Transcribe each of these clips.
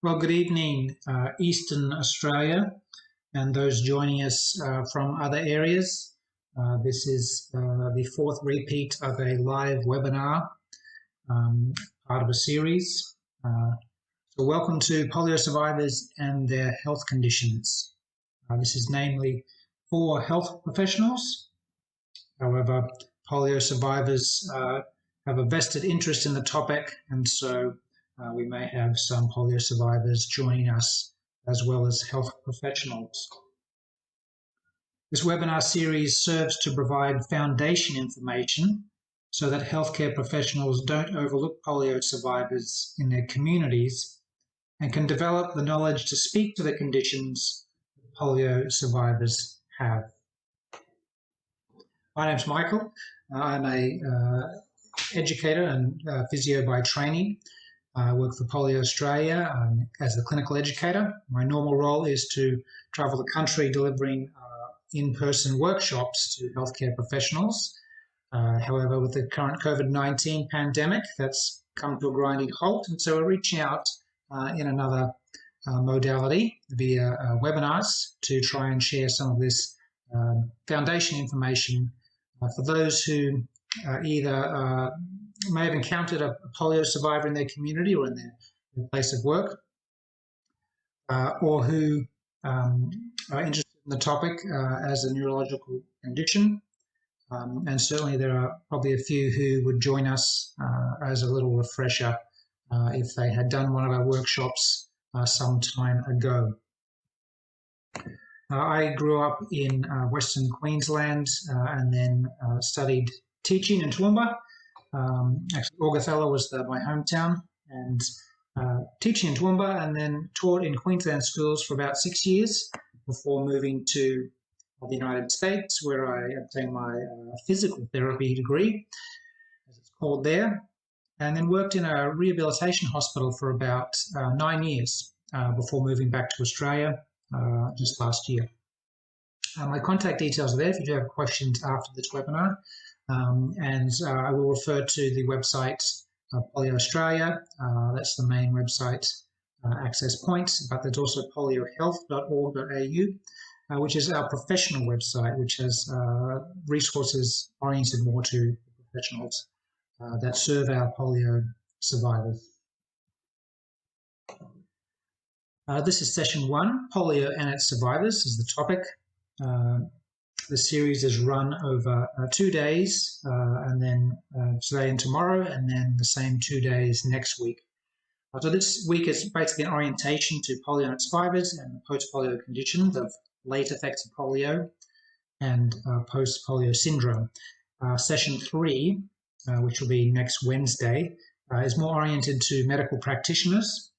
Well, good evening, Eastern Australia, and those joining us from other areas. This is the fourth repeat of a live webinar, part of a series. So welcome to Polio Survivors and their health conditions. This is namely for health professionals. However, polio survivors have a vested interest in the topic, and so we may have some polio survivors joining us as well as health professionals. This webinar series serves to provide foundation information so that healthcare professionals don't overlook polio survivors in their communities and can develop the knowledge to speak to the conditions that polio survivors have. My name's Michael. I'm a educator and physio by training. I work for Polio Australia as a clinical educator. My normal role is to travel the country delivering in-person workshops to healthcare professionals. However, with the current COVID-19 pandemic, that's come to a grinding halt, and so we're reaching out in another modality via webinars to try and share some of this foundation information for those who either may have encountered a polio survivor in their community or in their place of work, or who are interested in the topic as a neurological condition. And certainly there are probably a few who would join us as a little refresher if they had done one of our workshops some time ago. I grew up in Western Queensland and then studied teaching in Toowoomba. Actually, Augathella was my hometown, and teaching in Toowoomba, and then taught in Queensland schools for about 6 years before moving to the United States, where I obtained my physical therapy degree, as it's called there, and then worked in a rehabilitation hospital for about 9 years before moving back to Australia just last year. My contact details are there if you do have questions after this webinar, and I will refer to the website Polio Australia. That's the main website access point, but there's also poliohealth.org.au, which is our professional website, which has resources oriented more to professionals that serve our polio survivors. This is session 1, polio and its survivors is the topic. The series is run over 2 days, and then today and tomorrow, and then the same 2 days next week. So this week is basically an orientation to polio and its survivors and the post-polio conditions of late effects of polio and post-polio syndrome. Session 3, which will be next Wednesday, is more oriented to medical practitioners.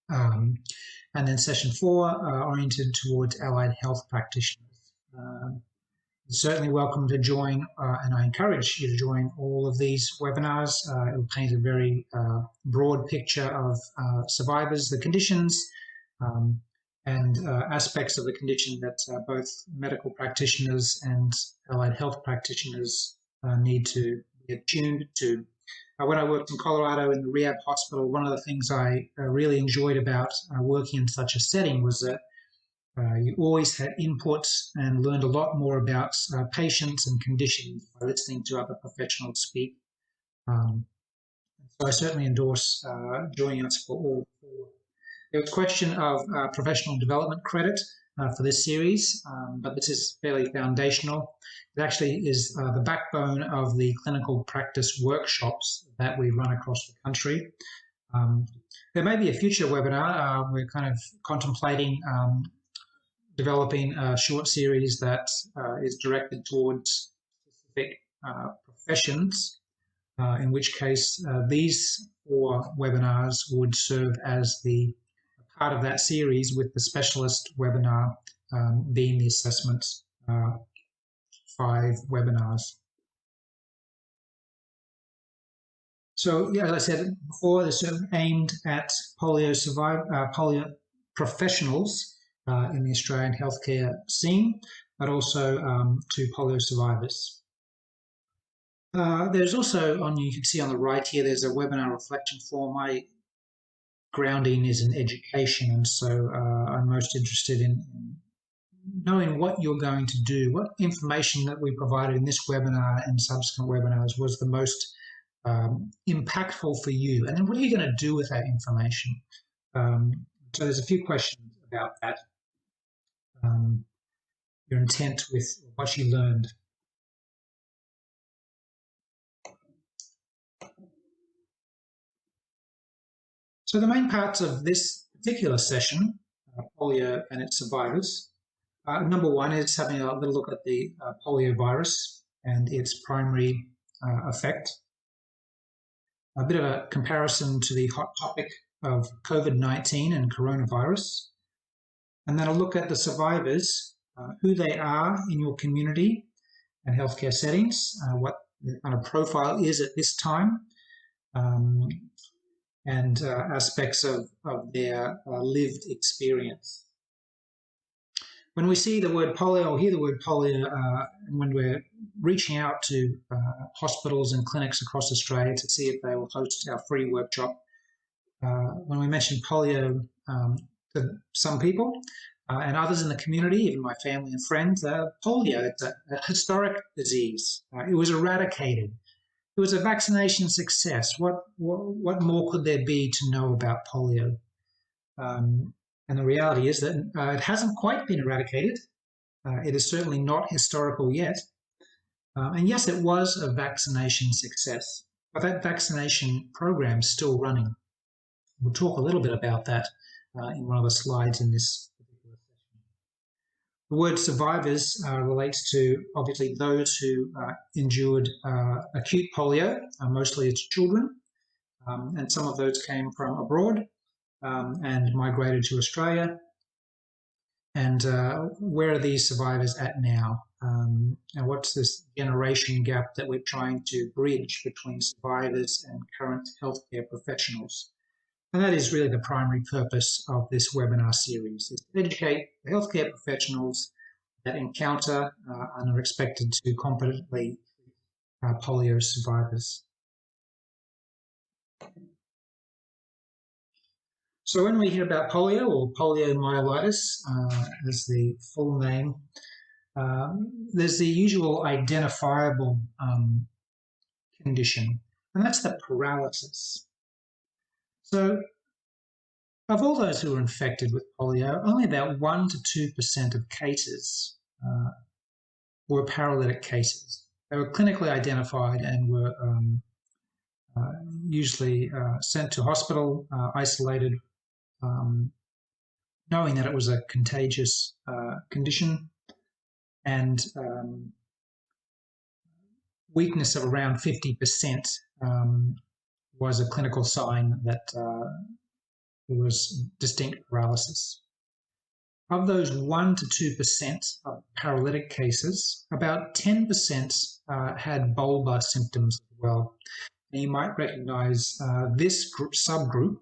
And then session 4, oriented towards allied health practitioners. You're certainly welcome to join, and I encourage you to join all of these webinars. It will paint a very broad picture of survivors, the conditions, and aspects of the condition that both medical practitioners and allied health practitioners need to be attuned to. When I worked in Colorado in the rehab hospital, one of the things I really enjoyed about working in such a setting was that you always had input and learned a lot more about patients and conditions by listening to other professionals speak. So I certainly endorse joining us for all four. There was a question of professional development credit for this series, but this is fairly foundational. It actually is the backbone of the clinical practice workshops that we run across the country. There may be a future webinar. We're kind of contemplating developing a short series that is directed towards specific professions, in which case these 4 webinars would serve as the part of that series, with the specialist webinar being the assessment 5 webinars. So, yeah, as I said before, they're sort of aimed at polio professionals in the Australian healthcare scene, but also to polio survivors. There's also, you can see on the right here, there's a webinar reflection form. I grounding is in education, and so I'm most interested in knowing what you're going to do, what information that we provided in this webinar and subsequent webinars was the most impactful for you, and then what are you going to do with that information? So there's a few questions about that, your intent with what you learned. So the main parts of this particular session, polio and its survivors, number one is having a little look at the polio virus and its primary effect. A bit of a comparison to the hot topic of COVID-19 and coronavirus. And then a look at the survivors, who they are in your community and healthcare settings, what the kind of profile is at this time, and aspects of their lived experience. When we see the word polio or hear the word polio, and when we're reaching out to hospitals and clinics across Australia to see if they will host our free workshop, when we mention polio to some people and others in the community, even my family and friends, polio, it's a historic disease. It was eradicated. It was a vaccination success. What more could there be to know about polio? And the reality is that it hasn't quite been eradicated. It is certainly not historical yet. And yes, it was a vaccination success, but that vaccination program is still running. We'll talk a little bit about that in one of the slides in this particular session. The word survivors relates to, obviously, those who endured acute polio, mostly it's children, and some of those came from abroad and migrated to Australia. And where are these survivors at now? And what's this generation gap that we're trying to bridge between survivors and current healthcare professionals? And that is really the primary purpose of this webinar series, is to educate the healthcare professionals that encounter and are expected to competently treat polio survivors. So when we hear about polio, or poliomyelitis as the full name, there's the usual identifiable condition, and that's the paralysis. So of all those who are infected with polio, only about 1 to 2% of cases were paralytic cases. They were clinically identified and were usually sent to hospital, isolated, knowing that it was a contagious condition, and weakness of around 50% was a clinical sign that there was distinct paralysis. Of those 1 to 2% of paralytic cases, about 10% had bulbar symptoms as well. And you might recognize this subgroup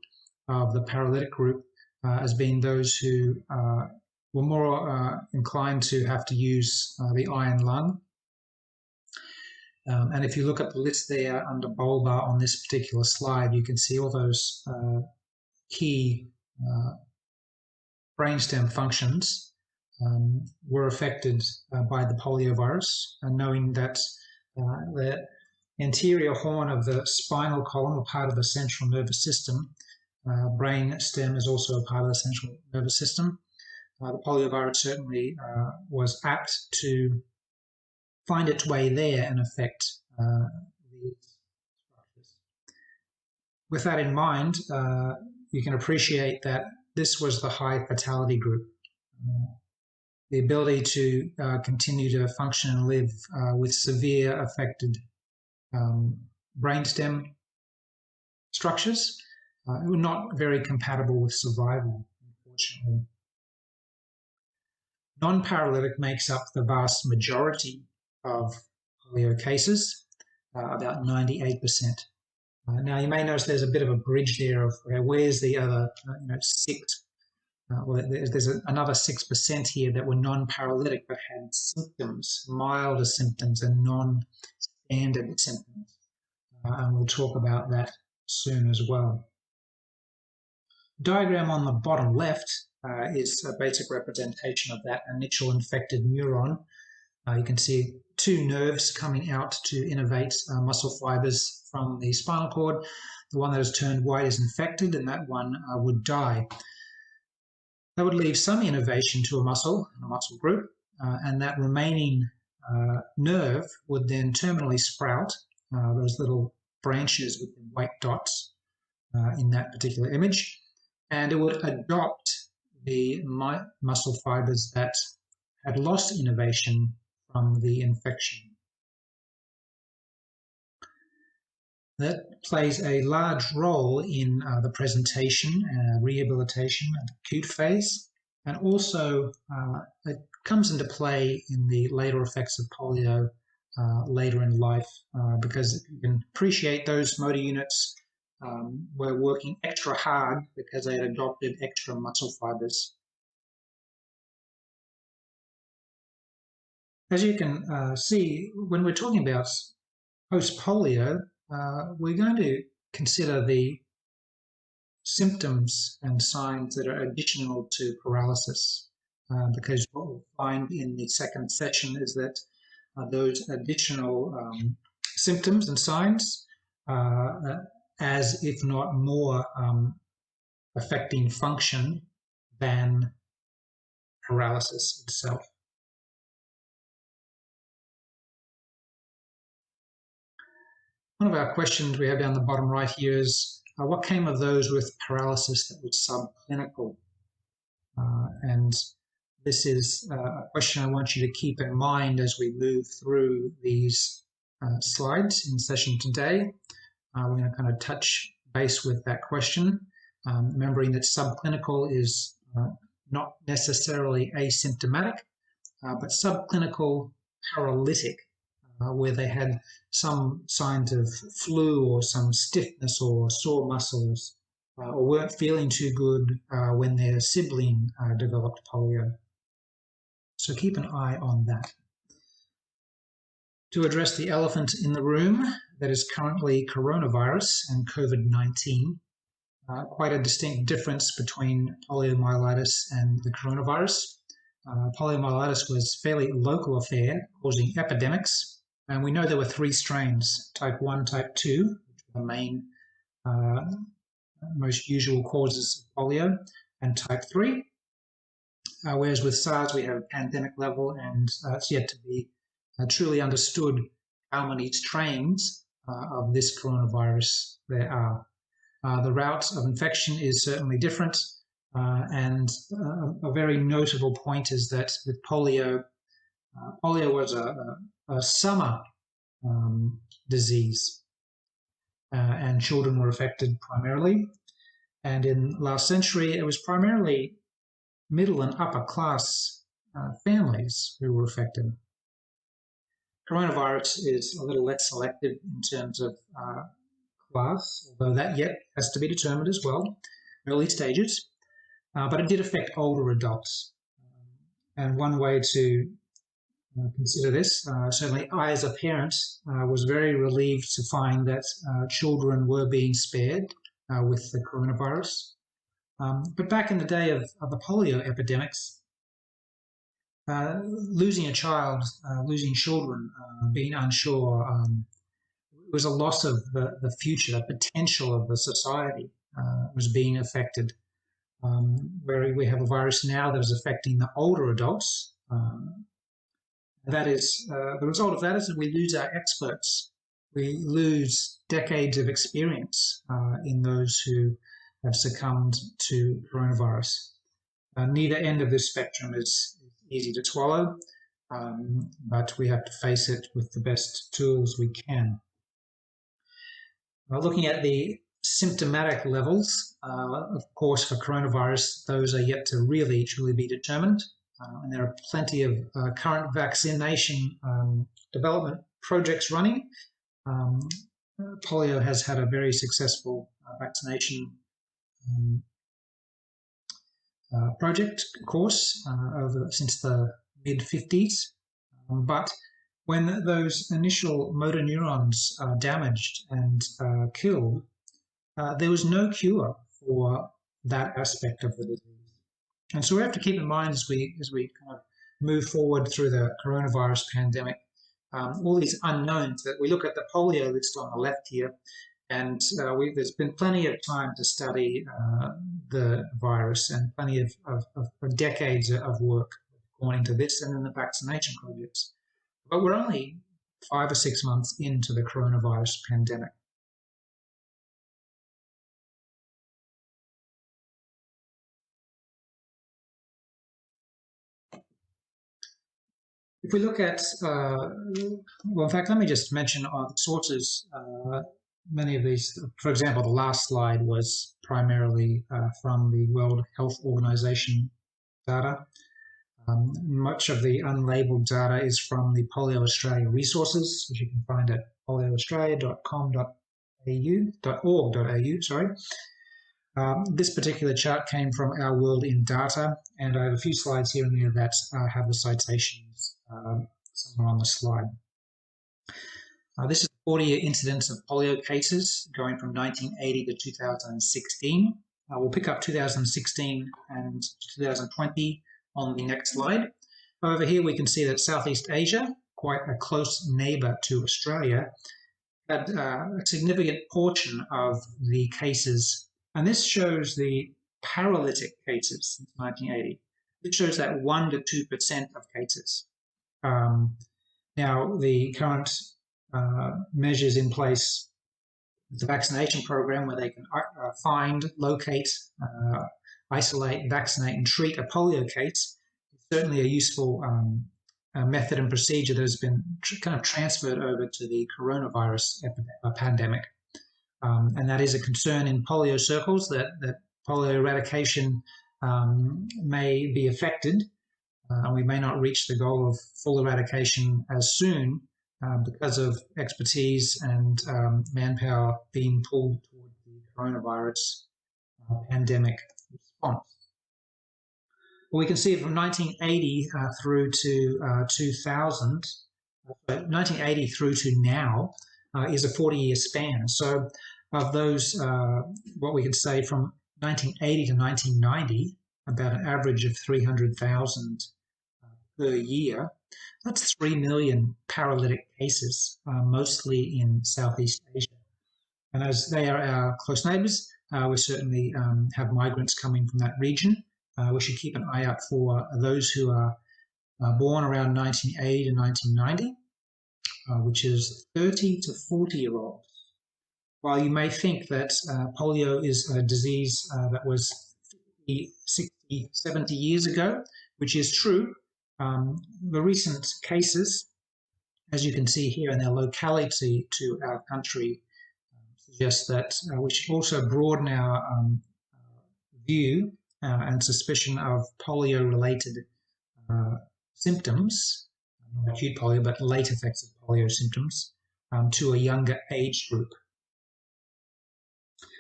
of the paralytic group as being those who were more inclined to have to use the iron lung. And if you look at the list there under bulbar on this particular slide, you can see all those key brainstem functions were affected by the polio virus, and knowing that the anterior horn of the spinal column, or part of the central nervous system, brain stem is also a part of the central nervous system. The polio virus certainly was apt to find its way there and affect these structures. With that in mind, you can appreciate that this was the high fatality group. The ability to continue to function and live with severe affected brainstem structures were not very compatible with survival, unfortunately. Non-paralytic makes up the vast majority of polio cases, about 98%. Now, you may notice there's a bit of a bridge there of where's the other 6. Well, there's another 6% here that were non-paralytic but had symptoms, milder symptoms and non-standard symptoms. And we'll talk about that soon as well. diagram on the bottom left is a basic representation of that initial infected neuron. You can see two nerves coming out to innervate muscle fibers from the spinal cord. The one that has turned white is infected, and that one would die. That would leave some innervation to a muscle group, and that remaining nerve would then terminally sprout those little branches with the white dots in that particular image, and it would adopt the muscle fibers that had lost innervation from the infection. That plays a large role in the presentation, rehabilitation, and acute phase, and also it comes into play in the later effects of polio later in life, because you can appreciate those motor units were working extra hard because they had adopted extra muscle fibers. As you can see, when we're talking about post-polio, we're going to consider the symptoms and signs that are additional to paralysis, because what we'll find in the second session is that those additional symptoms and signs, as if not more affecting function than paralysis itself. One of our questions we have down the bottom right here is, what came of those with paralysis that was subclinical? And this is a question I want you to keep in mind as we move through these slides in session today. We're going to kind of touch base with that question, remembering that subclinical is not necessarily asymptomatic, but subclinical paralytic, where they had some signs of flu or some stiffness or sore muscles, or weren't feeling too good when their sibling developed polio. So keep an eye on that. To address the elephant in the room, that is currently coronavirus and COVID-19, quite a distinct difference between poliomyelitis and the coronavirus. Poliomyelitis was a fairly local affair, causing epidemics. And we know there were three strains, type 1, type 2, which are the main, most usual causes of polio, and type 3. Whereas with SARS, we have pandemic level, and it's yet to be truly understood how many strains of this coronavirus there are. The route of infection is certainly different, and a very notable point is that with polio, polio was a summer disease, and children were affected primarily. And in last century, it was primarily middle and upper class families who were affected. Coronavirus is a little less selective in terms of class, although that yet has to be determined as well, early stages, but it did affect older adults. And one way to consider this, certainly I as a parent was very relieved to find that children were being spared with the coronavirus. But back in the day of the polio epidemics, losing a child, losing children, being unsure, was a loss of the future, the potential of the society was being affected. Where we have a virus now that is affecting the older adults, that is, the result of that is that we lose our experts. We lose decades of experience in those who have succumbed to coronavirus. Neither end of this spectrum is easy to swallow, but we have to face it with the best tools we can. Looking at the symptomatic levels, of course, for coronavirus, those are yet to really truly be determined. And there are plenty of current vaccination development projects running. Polio has had a very successful vaccination project course since the mid-50s. But when those initial motor neurons are damaged and killed, there was no cure for that aspect of the disease. And so we have to keep in mind as we kind of move forward through the coronavirus pandemic, all these unknowns that we look at the polio list on the left here, and there's been plenty of time to study the virus and plenty of decades of work going into this and then the vaccination projects. But we're only 5 or 6 months into the coronavirus pandemic. If we look at, well, in fact, let me just mention the sources. Many of these, for example, the last slide was primarily from the World Health Organization data. Much of the unlabeled data is from the Polio Australia resources, which you can find at polioaustralia.com.au, sorry. This particular chart came from Our World in Data, and I have a few slides here and there that have the citations somewhere on the slide. This is the 40-year incidence of polio cases going from 1980 to 2016. We'll pick up 2016 and 2020 on the next slide. Over here we can see that Southeast Asia, quite a close neighbour to Australia, had a significant portion of the cases, and this shows the paralytic cases since 1980. It shows that 1 to 2% of cases. Now, the current measures in place, the vaccination program where they can find, locate, isolate, vaccinate, and treat a polio case, is certainly a useful method and procedure that has been kind of transferred over to the coronavirus pandemic. And that is a concern in polio circles, that polio eradication may be affected, and we may not reach the goal of full eradication as soon because of expertise and manpower being pulled toward the coronavirus pandemic response. Well, we can see from 1980 through to 2000, 1980 through to now is a 40-year span. So of those, what we can say from 1980 to 1990, about an average of 300,000 per year, that's 3 million paralytic cases, mostly in Southeast Asia. And as they are our close neighbours, we certainly have migrants coming from that region. We should keep an eye out for those who are born around 1980 to 1990, which is 30 to 40-year-olds. While you may think that polio is a disease that was 50, 60, 70 years ago, which is true, the recent cases, as you can see here in their locality to our country, suggest that we should also broaden our view and suspicion of polio-related symptoms, not acute polio, but late effects of polio symptoms, to a younger age group.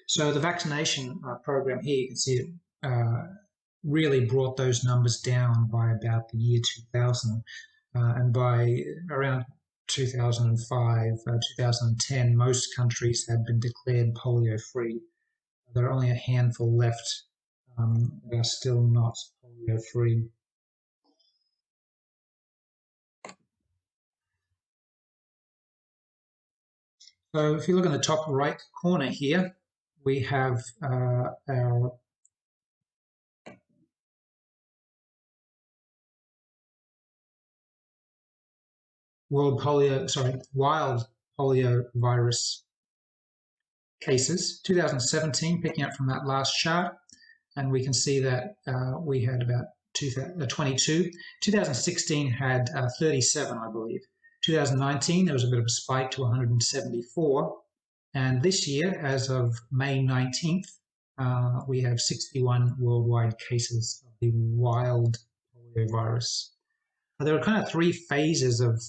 So the vaccination program here, you can see it really brought those numbers down by about the year 2000. And by around 2005, 2010, most countries had been declared polio-free. There are only a handful left that are still not polio-free. So if you look in the top right corner here, we have our wild polio virus cases, 2017, picking up from that last chart, and we can see that we had about 22. 2016 had 37, I believe. 2019, there was a bit of a spike to 174, and this year, as of May 19th, we have 61 worldwide cases of the wild polio virus. There are kind of three phases of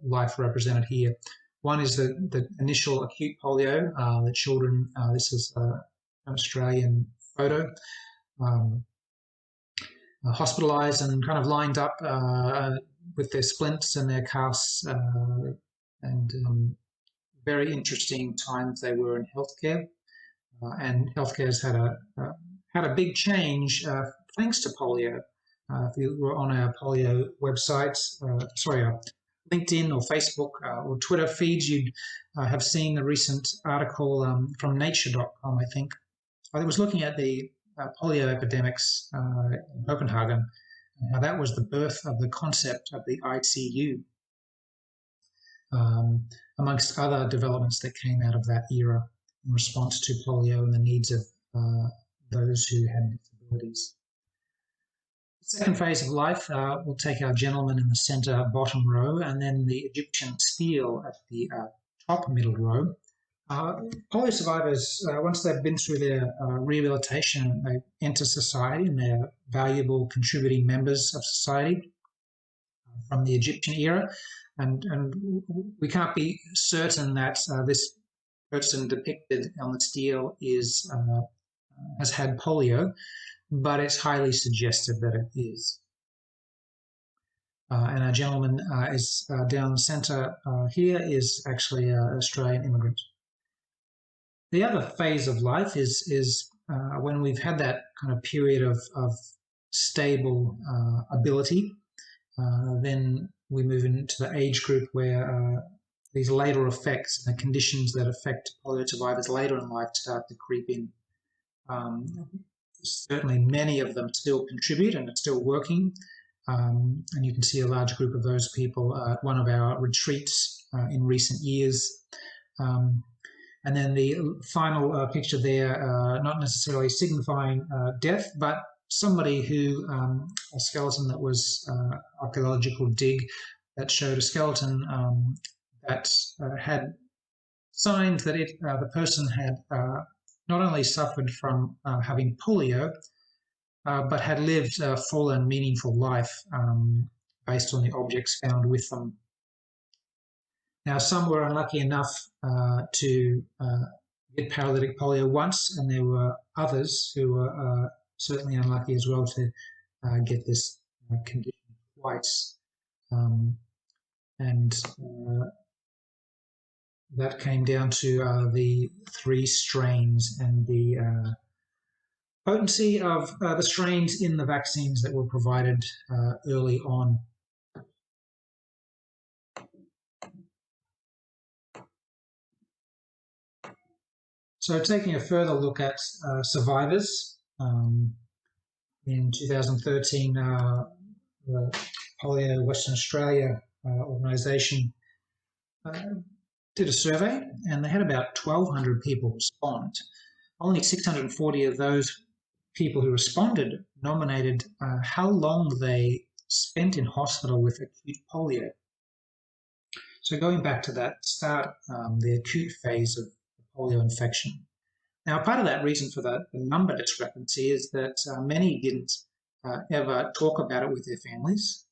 life represented here. One is the initial acute polio, the children, this is an Australian photo, hospitalized and kind of lined up with their splints and their casts, and very interesting times they were in healthcare. and healthcare has had a big change thanks to polio. If you were on our polio websites, our LinkedIn or Facebook or Twitter feeds, you'd have seen the recent article from Nature.com, I think. I was looking at the polio epidemics in Copenhagen, and how that was the birth of the concept of the ICU, amongst other developments that came out of that era in response to polio and the needs of those who had disabilities. The second phase of life, we'll take our gentleman in the centre bottom row, and then the Egyptian stele at the top middle row. Polio survivors, once they've been through their rehabilitation, they enter society and they're valuable contributing members of society from the Egyptian era. And we can't be certain that this person depicted on the stele has had polio, but it's highly suggestive that it is. And our gentleman is down the centre here is actually an Australian immigrant. The other phase of life is when we've had that kind of period of stable ability, then we move into the age group where these later effects and the conditions that affect polio survivors later in life start to creep in. Certainly many of them still contribute and are still working, and you can see a large group of those people at one of our retreats in recent years. And then the final picture there, not necessarily signifying death, but somebody who, a skeleton that was archaeological dig that showed a skeleton that had signs that the person had not only suffered from having polio, but had lived a full and meaningful life based on the objects found with them. Now, some were unlucky enough to get paralytic polio once, and there were others who were certainly unlucky as well to get this condition twice. That came down to the 3 strains and the potency of the strains in the vaccines that were provided early on. So taking a further look at survivors, in 2013, the Polio Western Australia organisation did a survey, and they had about 1,200 people respond. Only 640 of those people who responded nominated how long they spent in hospital with acute polio. So going back to that start, the acute phase of polio infection. Now, part of that reason for the number discrepancy is that many didn't ever talk about it with their families.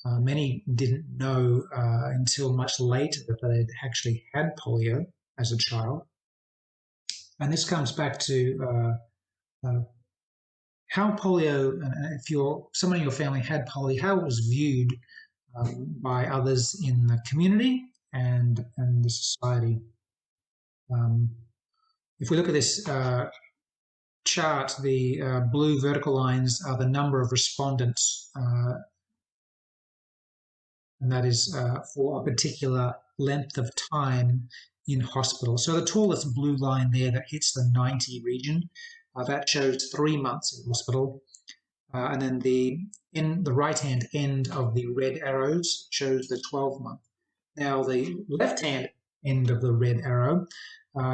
Many didn't know until much later that they'd actually had polio as a child. And this comes back to how polio, if someone in your family had polio, how it was viewed by others in the community and the society. If we look at this chart, the blue vertical lines are the number of respondents, and that is for a particular length of time in hospital. So the tallest blue line there that hits the 90 region, that shows 3 months in hospital. And then in the right-hand end of the red arrows shows the 12-month. Now the left-hand end of the red arrow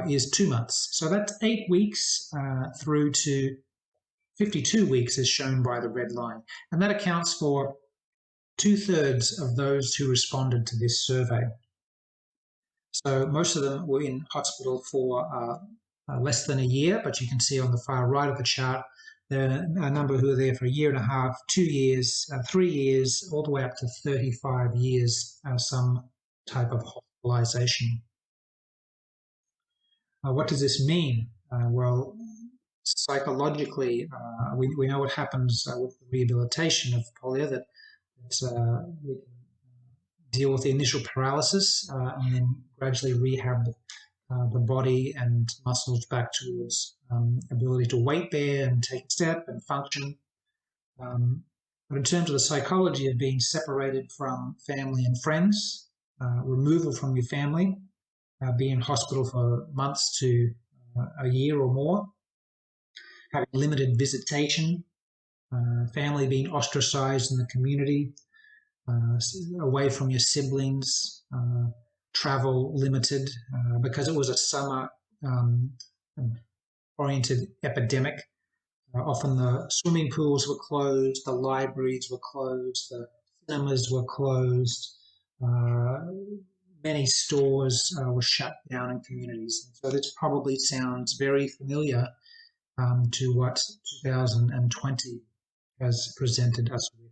is 2 months. So that's 8 weeks through to 52 weeks as shown by the red line. And that accounts for 2/3 of those who responded to this survey. So most of them were in hospital for less than a year, but you can see on the far right of the chart, there are a number who are there for 1.5 years, 2 years, 3 years, all the way up to 35 years, some type of hospitalization. What does this mean? Well, psychologically, we know what happens with the rehabilitation of polio, that we can deal with the initial paralysis and then gradually rehab the body and muscles back towards ability to weight bear and take a step and function. But in terms of the psychology of being separated from family and friends, removal from your family, being in hospital for months to a year or more, having limited visitation, family being ostracized in the community, away from your siblings, travel limited because it was a summer-oriented epidemic. Often the swimming pools were closed, the libraries were closed, the cinemas were closed, many stores were shut down in communities. So this probably sounds very familiar to what 2020 has presented us with.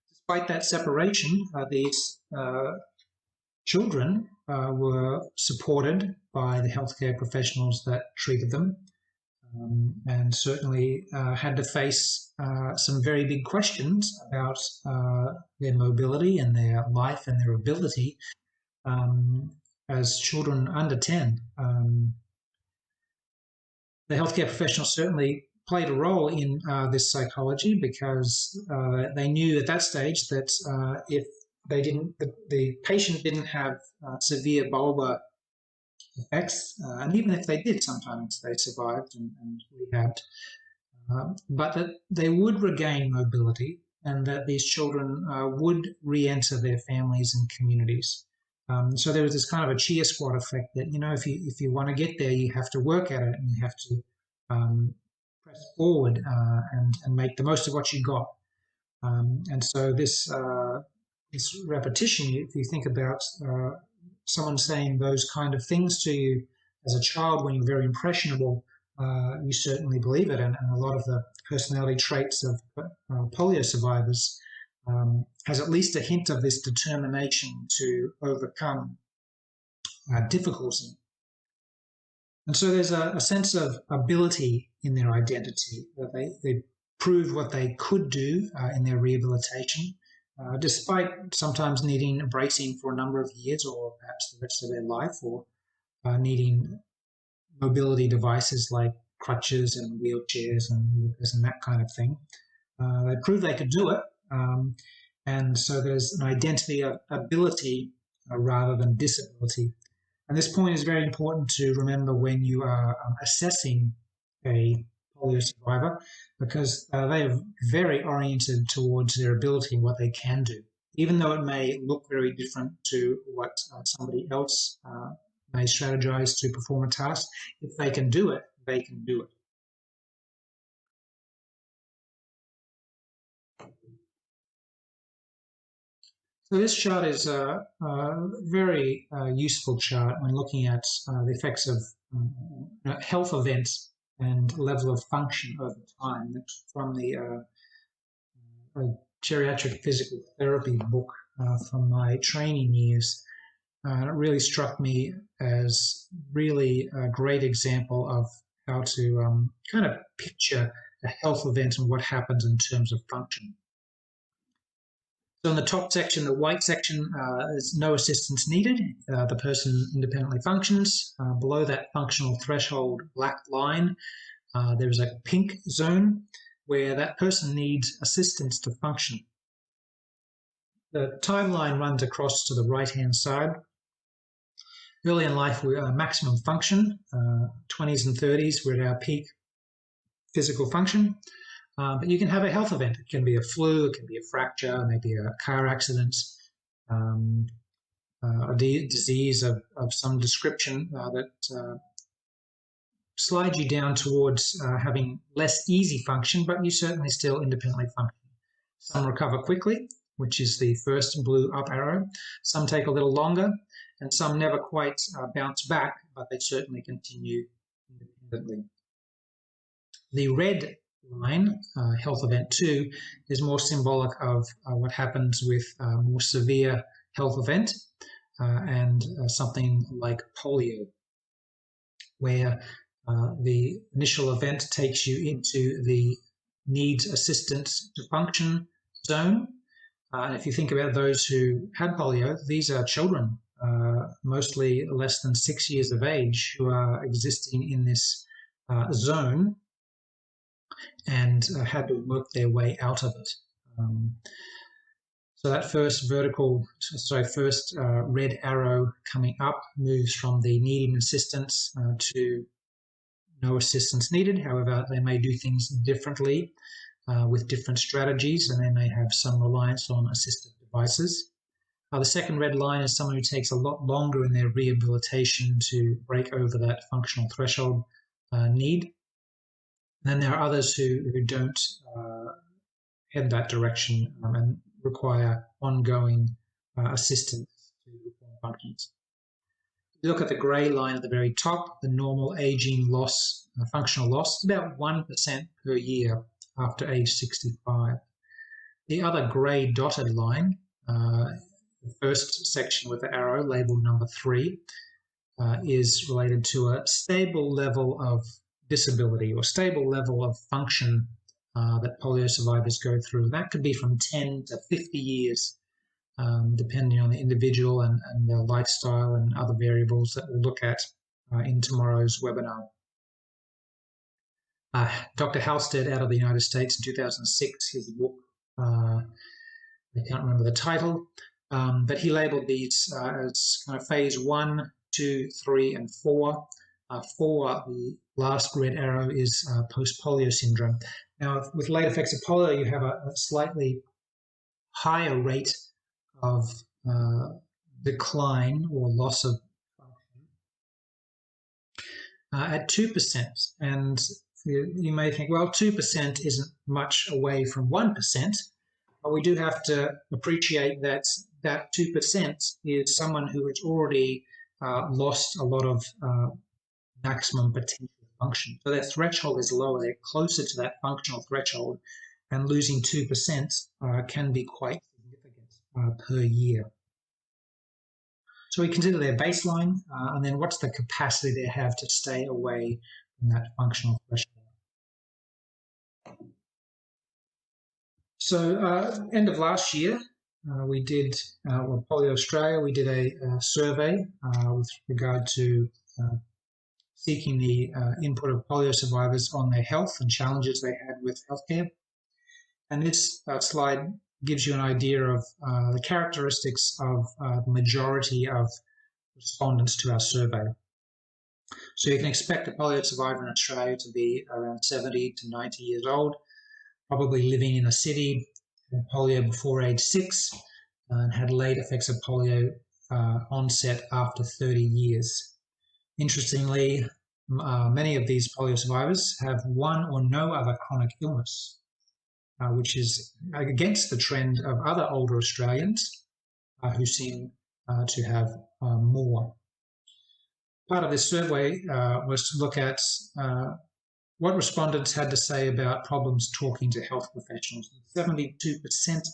Despite that separation, these children were supported by the healthcare professionals that treated them, and certainly had to face some very big questions about their mobility and their life and their ability as children under 10. The healthcare professionals certainly played a role in this psychology because they knew at that stage that if they didn't, the patient didn't have severe bulbar effects, and even if they did, sometimes they survived and rehabbed, but that they would regain mobility and that these children would re-enter their families and communities. So there was this kind of a cheer squad effect that, you know, if you want to get there, you have to work at it and you have to press forward and make the most of what you got. And so this repetition, if you think about someone saying those kind of things to you as a child when you're very impressionable, you certainly believe it. And a lot of the personality traits of polio survivors has at least a hint of this determination to overcome difficulty. And so there's a sense of ability in their identity, that they proved what they could do in their rehabilitation, despite sometimes needing bracing for a number of years or perhaps the rest of their life, or needing mobility devices like crutches and wheelchairs and that kind of thing. They proved they could do it. And so there's an identity of ability rather than disability. And this point is very important to remember when you are assessing a polio survivor, because they are very oriented towards their ability and what they can do, even though it may look very different to what somebody else may strategize to perform a task. If they can do it, they can do it. So this chart is a very useful chart when looking at the effects of health events and level of function over time. It's from the geriatric physical therapy book from my training years. It really struck me as really a great example of how to kind of picture a health event and what happens in terms of function. So in the top section, the white section, is no assistance needed. The person independently functions. Below that functional threshold black line, there's a pink zone where that person needs assistance to function. The timeline runs across to the right-hand side. Early in life, we're maximum function. 20s and 30s, we're at our peak physical function. But you can have a health event. It can be a flu, it can be a fracture, maybe a car accident, a disease of some description that slides you down towards having less easy function, but you certainly still independently function. Some recover quickly, which is the first blue up arrow. Some take a little longer, and some never quite bounce back, but they certainly continue independently. The red line, health event 2, is more symbolic of what happens with a more severe health event and something like polio, where the initial event takes you into the needs assistance to function zone. And if you think about those who had polio, these are children mostly less than 6 years of age, who are existing in this zone and had to work their way out of it. So that first red arrow coming up moves from the needing assistance to no assistance needed. However, they may do things differently with different strategies, and they may have some reliance on assistive devices. The second red line is someone who takes a lot longer in their rehabilitation to break over that functional threshold need. And then there are others who don't head that direction and require ongoing assistance to perform functions. If you look at the grey line at the very top, the normal aging loss, functional loss, is about 1% per year after age 65. The other grey dotted line, the first section with the arrow labeled number 3, is related to a stable level of disability or stable level of function that polio survivors go through. That could be from 10 to 50 years, depending on the individual and their lifestyle and other variables that we'll look at in tomorrow's webinar. Dr. Halstead out of the United States in 2006, his book, I can't remember the title, but he labeled these as kind of phase 1, 2, 3, and 4. 4, the last red arrow, is post-polio syndrome. Now, with late effects of polio, you have a slightly higher rate of decline or loss of function at 2%. And you may think, well, 2% isn't much away from 1%. But we do have to appreciate that that 2% is someone who has already lost a lot of maximum potential function. So their threshold is lower, they're closer to that functional threshold, and losing 2% can be quite significant per year. So we consider their baseline, and then what's the capacity they have to stay away from that functional threshold. So end of last year, we did, Polio Australia, we did a survey with regard to seeking the input of polio survivors on their health and challenges they had with healthcare. And this slide gives you an idea of the characteristics of the majority of respondents to our survey. So you can expect a polio survivor in Australia to be around 70 to 90 years old, probably living in a city, had polio before age 6, and had late effects of polio onset after 30 years. Interestingly, many of these polio survivors have one or no other chronic illness, which is against the trend of other older Australians who seem to have more. Part of this survey was to look at what respondents had to say about problems talking to health professionals. 72%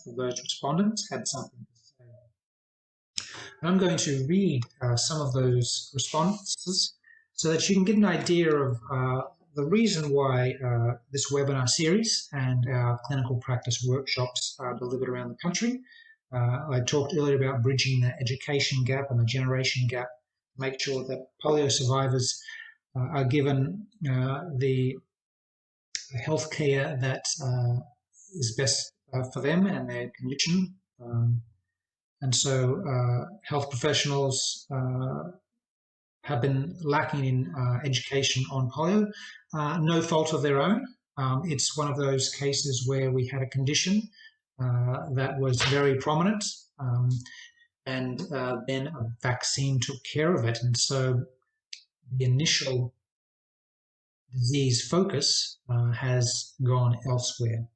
of those respondents had something to say. And I'm going to read some of those responses so that you can get an idea of the reason why this webinar series and our clinical practice workshops are delivered around the country. I talked earlier about bridging the education gap and the generation gap to make sure that polio survivors are given the health care that is best for them and their condition. And so health professionals have been lacking in education on polio, no fault of their own. It's one of those cases where we had a condition that was very prominent, and then a vaccine took care of it. And so the initial disease focus has gone elsewhere.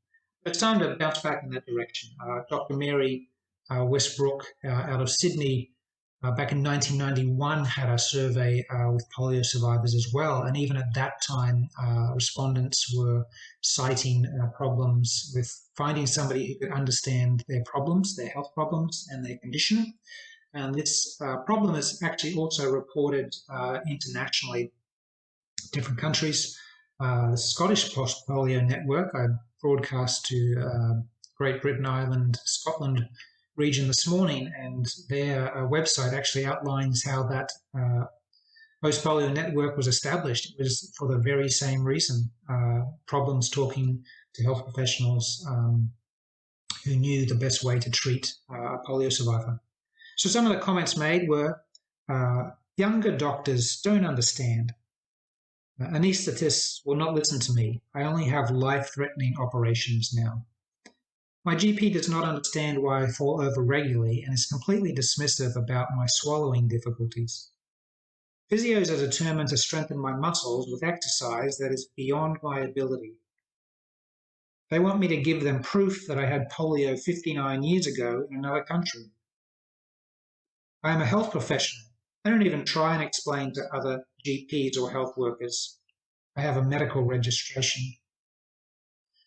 But it's time to bounce back in that direction. Dr. Mary Westbrook out of Sydney back in 1991 had a survey with polio survivors as well, and even at that time respondents were citing problems with finding somebody who could understand their problems, their health problems and their condition. And this problem is actually also reported internationally, different countries. The Scottish Post-Polio Network, I broadcast to Great Britain, Ireland, Scotland, region this morning, and their website actually outlines how that post-polio network was established. It was for the very same reason, problems talking to health professionals who knew the best way to treat a polio survivor. So some of the comments made were, younger doctors don't understand. Anaesthetists will not listen to me. I only have life-threatening operations now. My GP does not understand why I fall over regularly and is completely dismissive about my swallowing difficulties. Physios are determined to strengthen my muscles with exercise that is beyond my ability. They want me to give them proof that I had polio 59 years ago in another country. I am a health professional. I don't even try and explain to other GPs or health workers. I have a medical registration.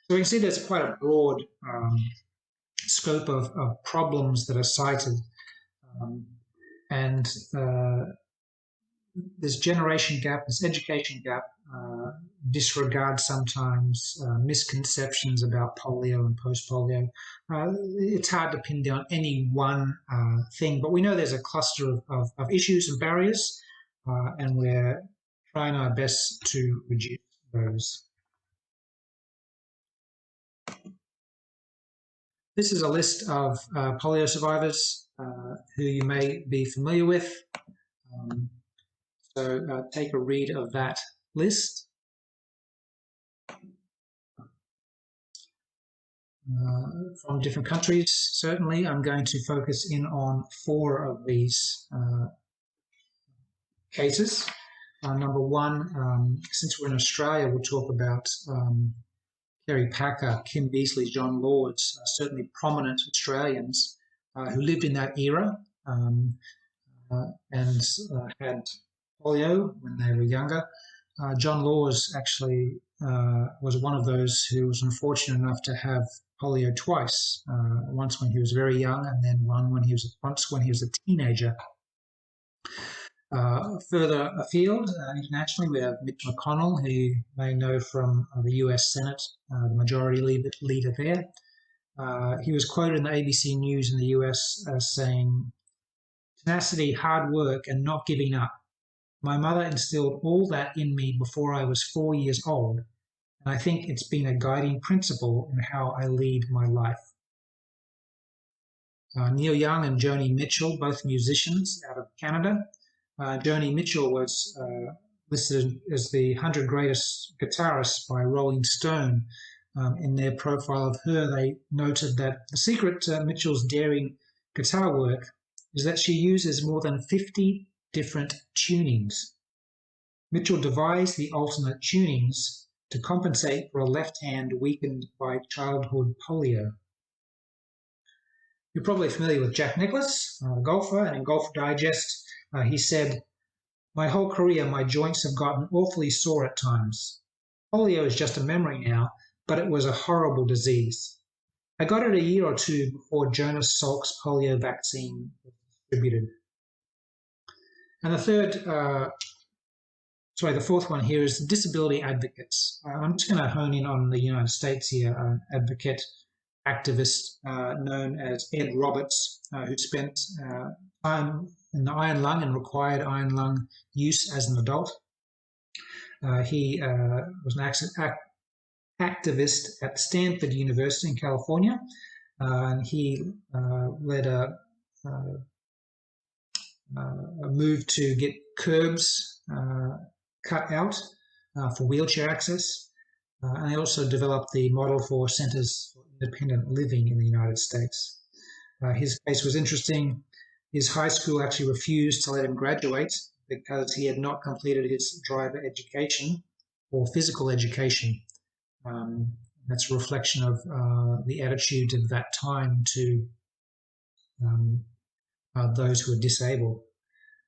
So we can see there's quite a broad scope of problems that are cited. And this generation gap, this education gap, disregard sometimes misconceptions about polio and post-polio. It's hard to pin down any one thing, but we know there's a cluster of issues and barriers, and we're trying our best to reduce those. This is a list of polio survivors who you may be familiar with. So take a read of that list. From different countries, certainly. I'm going to focus in on 4 of these cases. Number 1, since we're in Australia, we'll talk about Kerry Packer, Kim Beazley, John Lords, certainly prominent Australians who lived in that era and had polio when they were younger. John Laws actually was one of those who was unfortunate enough to have polio twice, once when he was very young and then once when he was a teenager. Further afield, internationally, we have Mitch McConnell, who you may know from the US Senate, the majority leader there. He was quoted in the ABC News in the US as saying, "Tenacity, hard work, and not giving up. My mother instilled all that in me before I was 4 years old, and I think it's been a guiding principle in how I lead my life." Neil Young and Joni Mitchell, both musicians out of Canada. Joni Mitchell was listed as the 100 greatest guitarists by Rolling Stone. In their profile of her, they noted that the secret to Mitchell's daring guitar work is that she uses more than 50 different tunings. Mitchell devised the alternate tunings to compensate for a left hand weakened by childhood polio. You're probably familiar with Jack Nicklaus, the golfer, and in Golf Digest, he said, "My whole career, my joints have gotten awfully sore at times. Polio is just a memory now, but it was a horrible disease. I got it a year or 2 before Jonas Salk's polio vaccine was distributed." And the fourth one here is disability advocates. I'm just going to hone in on the United States here. An advocate, activist known as Ed Roberts, who spent time in the iron lung and required iron lung use as an adult. He was an activist at Stanford University in California, and he led a move to get curbs cut out for wheelchair access, and he also developed the model for Centers for Independent Living in the United States. His case was interesting. His high school actually refused to let him graduate because he had not completed his driver education or physical education. That's a reflection of the attitude of that time to those who are disabled.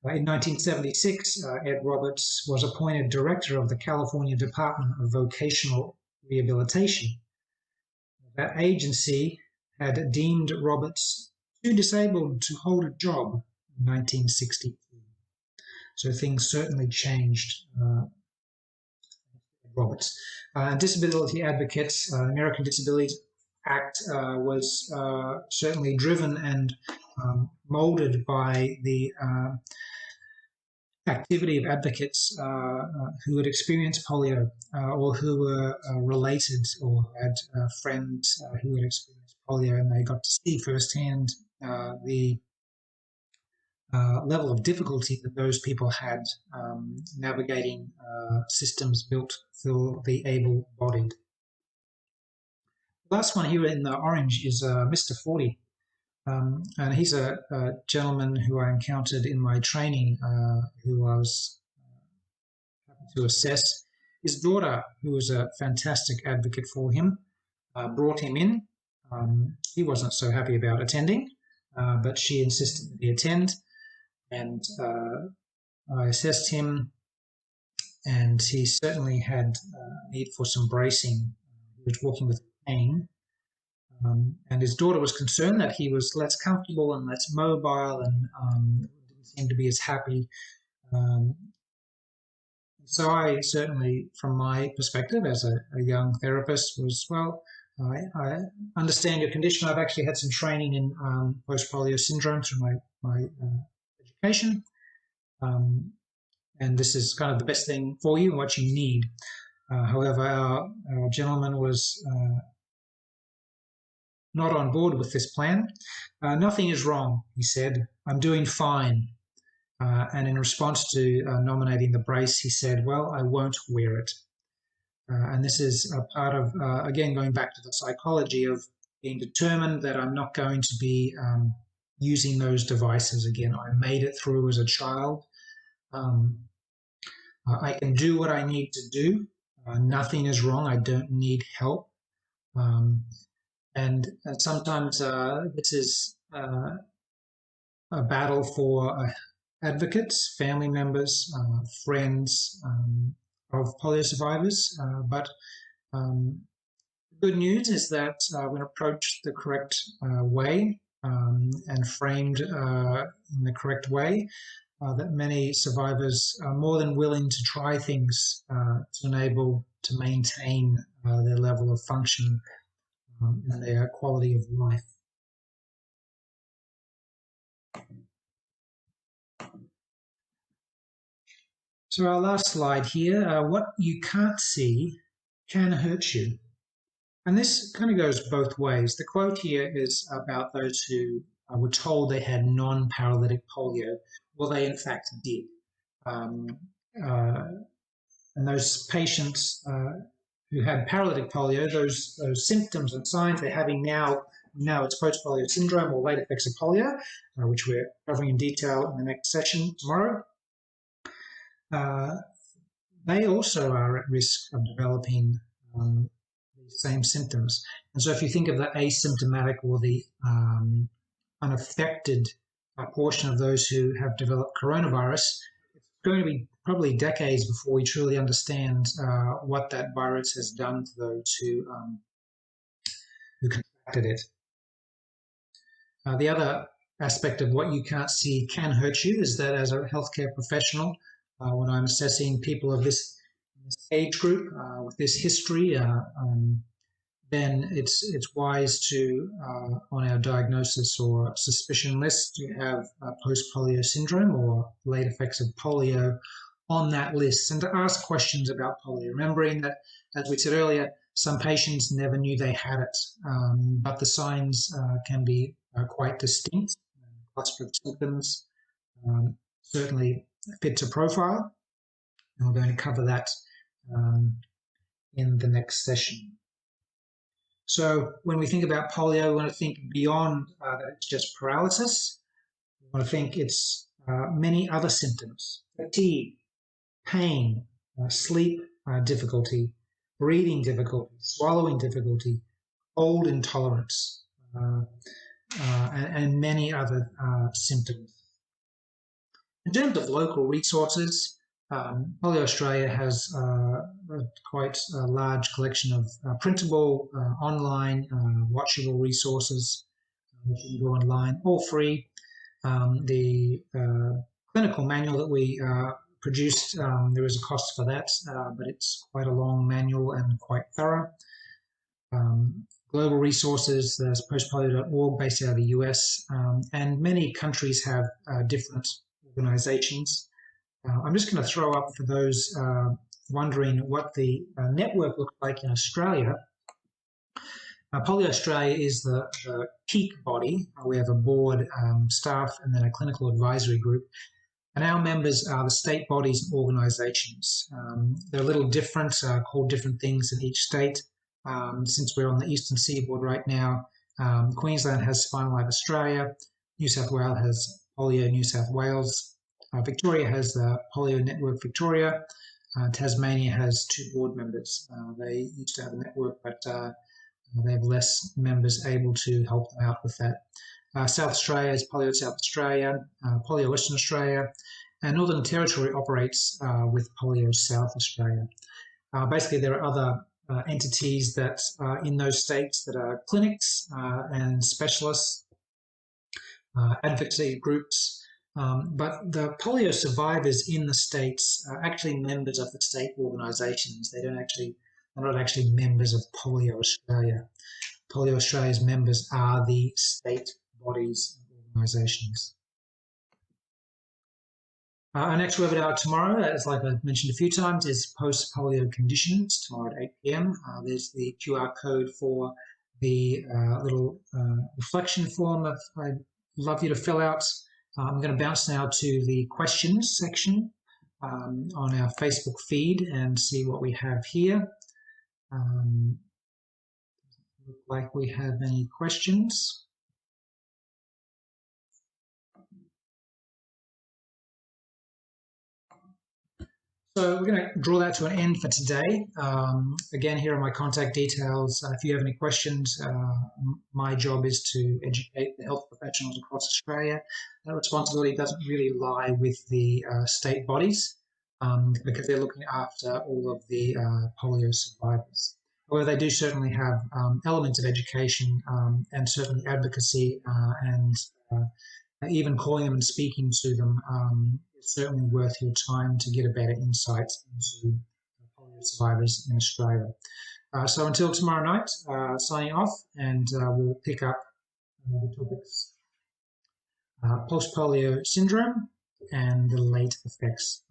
In 1976, Ed Roberts was appointed director of the California Department of Vocational Rehabilitation. That agency had deemed Roberts too disabled to hold a job in 1962. So things certainly changed. Roberts. Disability advocates, American Disability Act was certainly driven and moulded by the activity of advocates who had experienced polio or who were related or had friends who had experienced polio, and they got to see firsthand the level of difficulty that those people had navigating systems built for the able-bodied. The last one here in the orange is Mr. 40. And he's a gentleman who I encountered in my training who I was happy to assess. His daughter, who was a fantastic advocate for him, brought him in. He wasn't so happy about attending, but she insisted that he attend. And I assessed him, and he certainly had need for some bracing. He was walking with pain. And his daughter was concerned that he was less comfortable and less mobile and didn't seem to be as happy. So I certainly, from my perspective as a young therapist, was, well, I understand your condition. I've actually had some training in post-polio syndrome through my education. And this is kind of the best thing for you and what you need. However, our gentleman was not on board with this plan. Nothing is wrong, he said. I'm doing fine. And in response to nominating the brace, he said, well, I won't wear it. And this is a part of, again, going back to the psychology of being determined that I'm not going to be using those devices again. I made it through as a child. I can do what I need to do. Nothing is wrong. I don't need help. And sometimes this is a battle for advocates, family members, friends of polio survivors. But the good news is that when approached the correct way and framed in the correct way, that many survivors are more than willing to try things to enable to maintain their level of function and their quality of life. So our last slide here, what you can't see can hurt you. And this kind of goes both ways. The quote here is about those who were told they had non-paralytic polio. Well, they in fact did. And those patients who had paralytic polio, those symptoms and signs they're having now it's post-polio syndrome or late effects of polio, which we're covering in detail in the next session tomorrow. They also are at risk of developing the same symptoms. And so if you think of the asymptomatic or the unaffected portion of those who have developed coronavirus, it's going to be probably decades before we truly understand what that virus has done to those who contracted it. The other aspect of what you can't see can hurt you is that as a healthcare professional, when I'm assessing people of this age group with this history, then it's wise to, on our diagnosis or suspicion list, to have post-polio syndrome or late effects of polio on that list, and to ask questions about polio, remembering that, as we said earlier, some patients never knew they had it, but the signs can be quite distinct. A cluster of symptoms certainly fits a profile, and we're going to cover that in the next session. So when we think about polio, we want to think beyond that it's just paralysis. We want to think it's many other symptoms: fatigue, pain, sleep difficulty, breathing difficulty, swallowing difficulty, cold intolerance, and many other symptoms. In terms of local resources, Polio Australia has quite a large collection of printable, online, watchable resources which you can go online, all free. The clinical manual that we produced, there is a cost for that, but it's quite a long manual and quite thorough. global resources. There's postpolio.org based out of the US, and many countries have different organizations. I'm just going to throw up for those wondering what the network looks like in Australia. Polio Australia is the peak body. We have a board, staff, and then a clinical advisory group. And our members are the state bodies and organisations. They're a little different, called different things in each state. Since we're on the eastern seaboard right now, Queensland has Spinal Life Australia, New South Wales has Polio New South Wales, Victoria has the Polio Network Victoria, Tasmania has 2 board members. They used to have a network, but they have less members able to help them out with that. South Australia is Polio South Australia, Polio Western Australia, and Northern Territory operates with Polio South Australia. Basically, there are other entities that are in those states that are clinics and specialists, advocacy groups, but the polio survivors in the states are actually members of the state organisations. They're not actually members of Polio Australia. Polio Australia's members are the state bodies and organisations. Our next webinar tomorrow, as like I mentioned a few times, is post-polio conditions, tomorrow at 8 p.m. There's the QR code for the little reflection form that I'd love you to fill out. I'm going to bounce now to the questions section on our Facebook feed and see what we have here. Look like we have any questions. So we're going to draw that to an end for today. Again, here are my contact details. If you have any questions, my job is to educate the health professionals across Australia. That responsibility doesn't really lie with the state bodies because they're looking after all of the polio survivors. However, they do certainly have elements of education and certainly advocacy and even calling them and speaking to them is certainly worth your time to get a better insight into polio survivors in Australia. So until tomorrow night, signing off, and we'll pick up the topics post-polio syndrome and the late effects